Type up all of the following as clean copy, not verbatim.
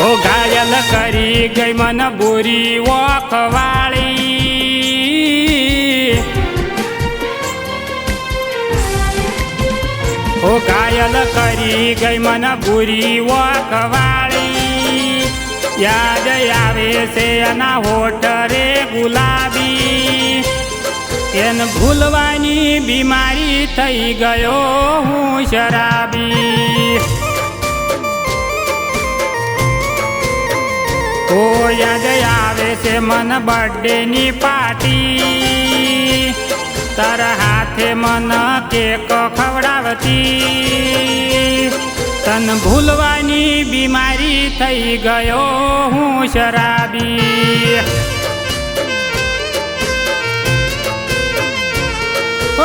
ઓ ઘાયલ કરી ગઈ મન બુરી વખવાળી, ઓ ઘાયલ કરી ગઈ મન બુરી વખવાળી, યાદ આવે છે એના હોઠ રે ગુલાબી, એને ભૂલવાની બીમારી થઈ ગયો હું શરાબી. ઓ યાદ આવે છે મન બર્થડે ની પાર્ટી, તારા હાથે મન કેક ખવડાવતી, તન ભૂલવાની બીમારી થઈ ગયો હું શરાબી.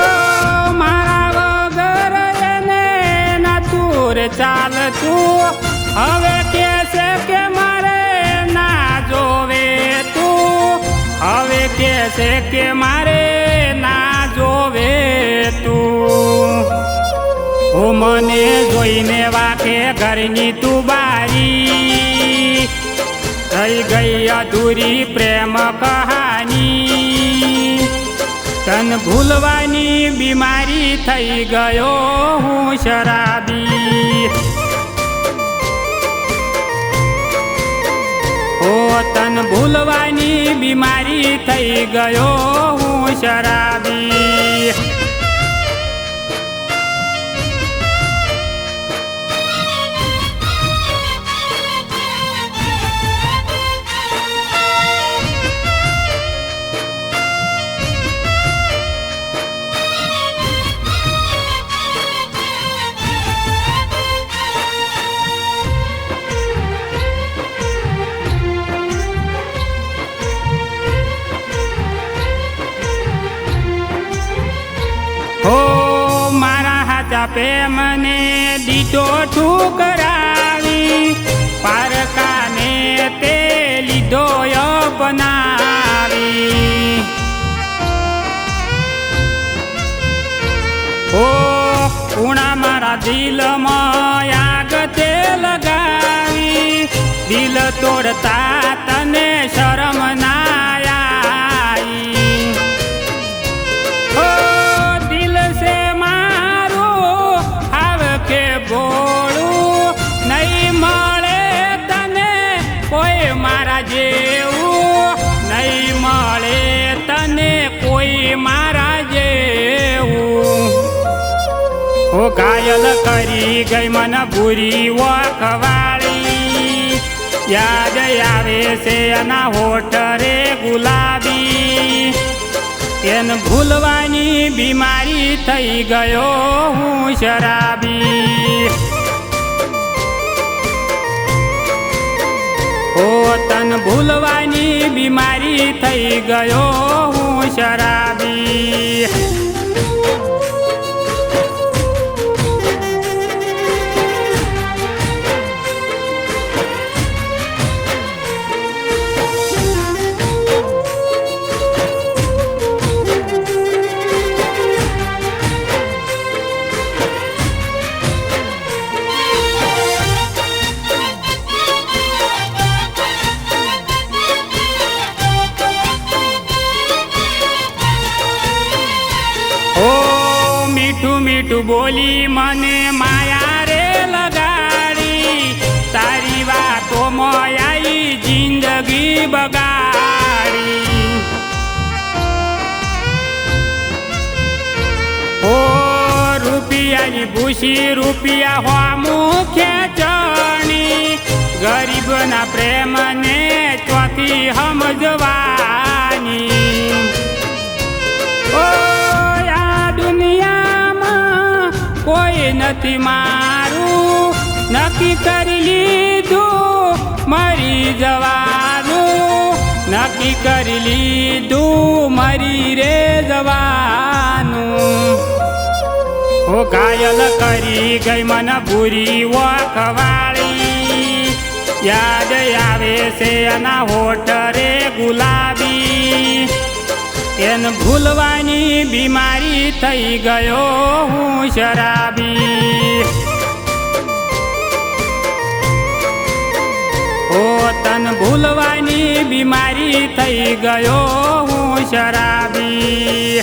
ઓ મારા વગર એને ના તુર ચાલતું, હવે કે છે કે મારે ના જોવે તું, હવે કે છે કે મારે ના જોવે તું. ઓ મને જોઈને વાકે ઘરની તું બારી, થઈ ગઈ અધૂરી પ્રેમ કહાની, તન ભૂલવાની બીમારી થઈ ગયો હું શરાબી. ઓ તન ભૂલવાની બીમારી થઈ ગયો હું શરાબી. હો મારા હાથા પે મને દીધો ઠુકરાવી, પારકાને તે લીધો અપનાવી. ઓ કુણા મારા દિલમાં આગ તે લગાવી, દિલ તોડતા તને શરમ ના આવી. ઓ દિલ સે મારું આવે કે બોલું, નહીં મળે તને કોઈ મારા જેવું, નહીં મળે તને કોઈ મારા જેવું. ઓ ઘાયલ કરી ગઈ મન બુરી વખવાળી, યાદ આવે છે એના હોઠ રે ગુલાબી, એને ભૂલવાની બીમારી થઈ ગયો હું શરાબી. ઓ તન ભૂલવાની બીમારી થઈ ગયો હું શરાબી. મીઠું મીઠું બોલી મને માયા રે લગાડી, તારી વાતો મોયાઈ જિંદગી બગાડી. ઓ રૂપિયાની ભૂસી રૂપિયા હોમું ખેંચણી, ગરીબના પ્રેમને ચોથી સમજવાની. ઓ કોઈ નથી મારું, નક્કી કરી લીધું મરી જવાનું, નક્કી કરી લીધું મરી રે જવાનું. ઓ ઘાયલ કરી ગઈ મન બુરી વખવાળી, યાદ આવે છે એના હોઠ રે ગુલાબી, એને ભૂલવાની બીમારી થઈ ગયો હું શરાબી. ઓ તન ભૂલવાની બીમારી થઈ ગયો હું શરાબી.